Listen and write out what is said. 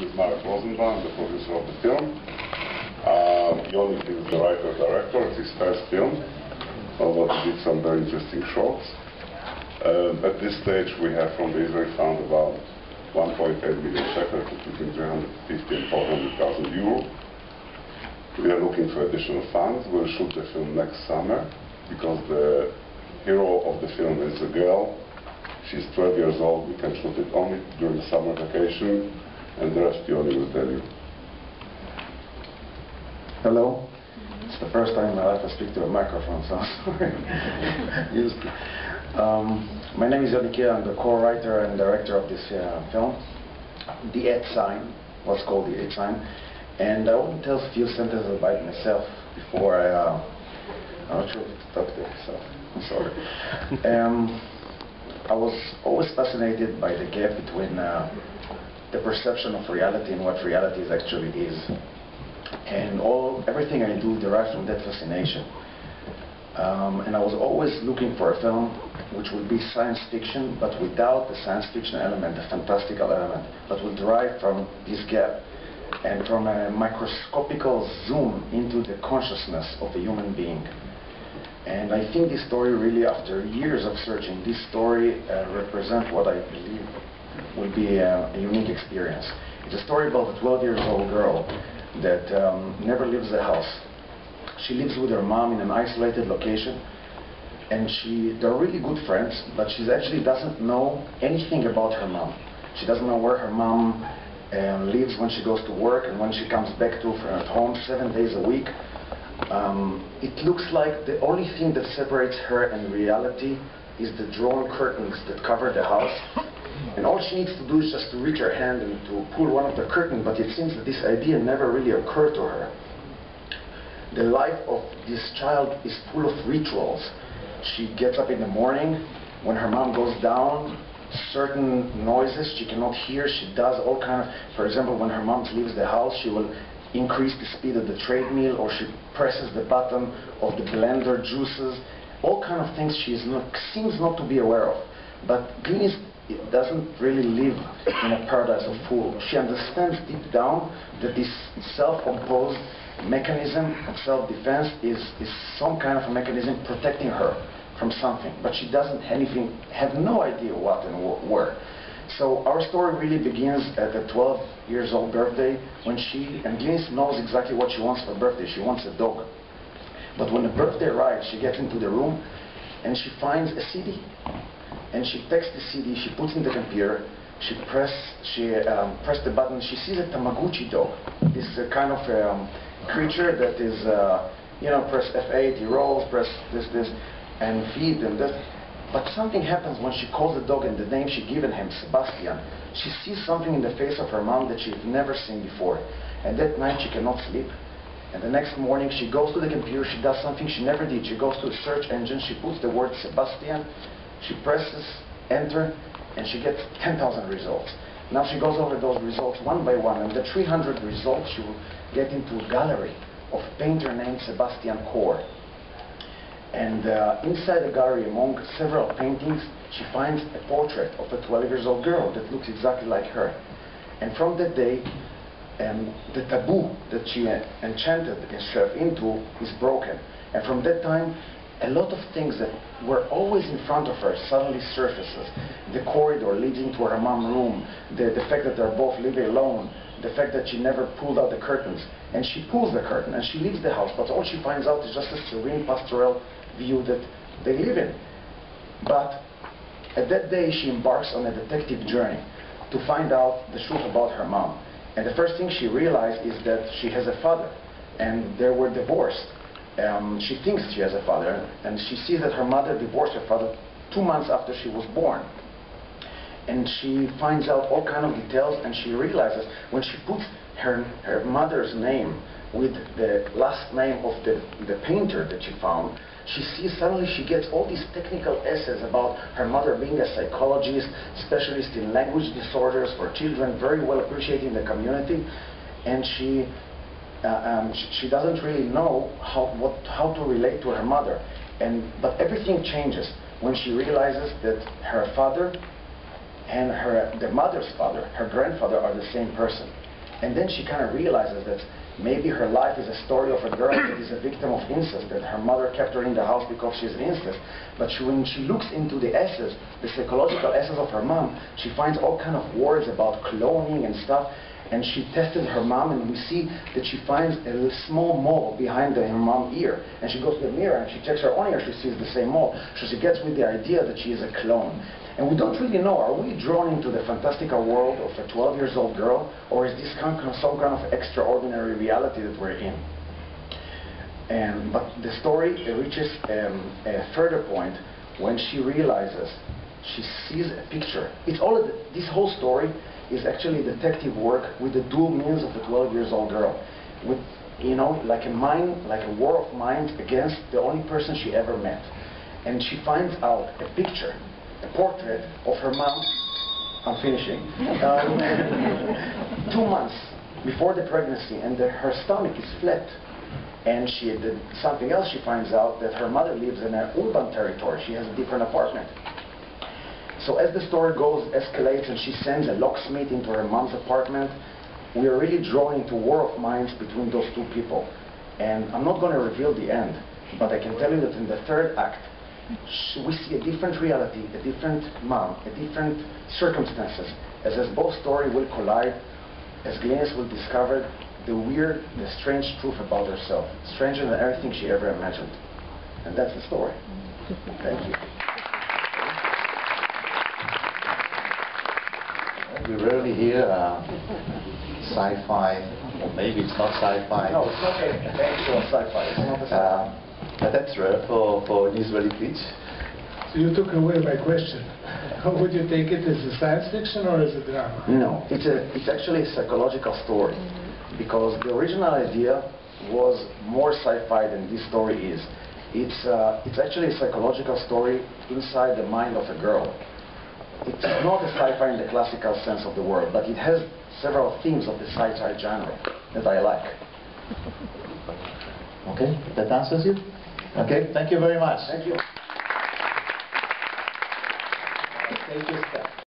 name is Marek Rosenbaum, the producer of the film. Yoni Kiehl is the writer-director. It's his first film, but he did some very interesting shorts. At this stage, we have from the Israeli fund about 1.8 million shekels, between 350 and 400,000 euro. We are looking for additional funds. We'll shoot the film next summer because the hero of the film is a girl. She's 12 years old. We can shoot it only during the summer vacation, and the rest Yoni will tell you. Hello. It's the first time in my life I speak to a microphone, so I'm sorry. Used to. My name is Yoni Kiehl. I'm the co-writer and director of this film, The Ed Sign, what's called The Ed Sign. And I want to tell a few sentences about myself before I'm not sure if it's up there, so I'm sorry. I was always fascinated by the gap between the perception of reality and what reality actually is. And everything I do derives from that fascination. And I was always looking for a film which would be science fiction, but without the science fiction element, the fantastical element, but would derive from this gap and from a microscopical zoom into the consciousness of a human being. And I think this story really, after years of searching, this story represents what I believe will be a unique experience. It's a story about a 12-year-old girl that never leaves the house. She lives with her mom in an isolated location, and they're really good friends, but she actually doesn't know anything about her mom. She doesn't know where her mom lives when she goes to work and when she comes back to her home 7 days a week. It looks like the only thing that separates her and reality is the drawn curtains that cover the house. And all she needs to do is just to reach her hand and to pull one of the curtains, but it seems that this idea never really occurred to her. The life of this child is full of rituals. She gets up in the morning. When her mom goes down, certain noises she cannot hear, she does all kind of, for example, when her mom leaves the house, she will increase the speed of the treadmill, or she presses the button of the blender juices, all kind of things she seems not to be aware of. But Glenis doesn't really live in a paradise of fools. She understands deep down that this self-imposed mechanism of self-defense is some kind of a mechanism protecting her from something, but she doesn't have no idea what and where. So our story really begins at the 12-year-old birthday, when Glenis knows exactly what she wants for birthday. She wants a dog. But when the birthday arrives, she gets into the room and she finds a CD. And she takes the CD, she puts in the computer, she press the button, she sees a Tamagotchi dog. This is a kind of creature that is, press F8, he rolls, press this, and feed and this. But something happens when she calls the dog, and the name she's given him, Sebastian. She sees something in the face of her mom that she's never seen before. And that night she cannot sleep. And the next morning she goes to the computer, she does something she never did. She goes to a search engine, she puts the word Sebastian, she presses enter, and she gets 10,000 results. Now she goes over those results one by one, and the 300 results she will get into a gallery of a painter named Sebastian Kor. And inside the gallery, among several paintings, she finds a portrait of a 12-year-old girl that looks exactly like her. And from that day, the taboo that she enchanted herself into is broken. And from that time, a lot of things that were always in front of her suddenly surfaces. The corridor leading to her mom's room, the fact that they're both living alone, the fact that she never pulled out the curtains. And she pulls the curtain and she leaves the house, but all she finds out is just a serene pastoral view that they live in. But at that day she embarks on a detective journey to find out the truth about her mom. And the first thing she realized is that she has a father, and they were divorced. She thinks she has a father, and she sees that her mother divorced her father 2 months after she was born. And she finds out all kind of details, and she realizes when she puts her mother's name with the last name of the painter that she found, she sees suddenly she gets all these technical essays about her mother being a psychologist, specialist in language disorders for children, very well appreciated in the community, and she doesn't really know how to relate to her mother. But everything changes when she realizes that her father and the mother's father, her grandfather, are the same person. And then she kind of realizes that maybe her life is a story of a girl that is a victim of incest, that her mother kept her in the house because she's an incest. But when she looks into the essays, the psychological essays of her mom, she finds all kind of words about cloning and stuff. And she tested her mom, and we see that she finds a small mole behind her mom's ear. And she goes to the mirror and she checks her own ear, she sees the same mole. So she gets with the idea that she is a clone. And we don't really know, are we drawn into the fantastical world of a 12-year-old girl, or is this some kind of extraordinary reality that we're in? But the story reaches a further point when she realizes, she sees a picture. This whole story is actually detective work with the dual means of the 12-year-old girl, with, you know, like a war of minds against the only person she ever met. And she finds out a picture, a portrait of her mom. I'm finishing. 2 months before the pregnancy, and her stomach is flat. And she did something else. She finds out that her mother lives in an urban territory. She has a different apartment. So as the story escalates, and she sends a locksmith into her mom's apartment, we are really drawn into war of minds between those two people. And I'm not going to reveal the end, but I can tell you that in the third act, we see a different reality, a different mom, a different circumstances, as both stories will collide, as Glynis will discover the weird, the strange truth about herself, stranger than everything she ever imagined. And that's the story. Thank you. We rarely hear sci-fi, or maybe it's not sci-fi. No, it's not actual sci-fi. It's not a sci-fi. But that's rare for an Israeli pitch. So you took away my question. Would you take it as a science fiction or as a drama? No, it's actually a psychological story, because the original idea was more sci-fi than this story is. It's actually a psychological story inside the mind of a girl. It's not a sci-fi in the classical sense of the word, but it has several themes of the sci-fi genre that I like. Okay, that answers you? Okay, thank you very much. Thank you. Thank you.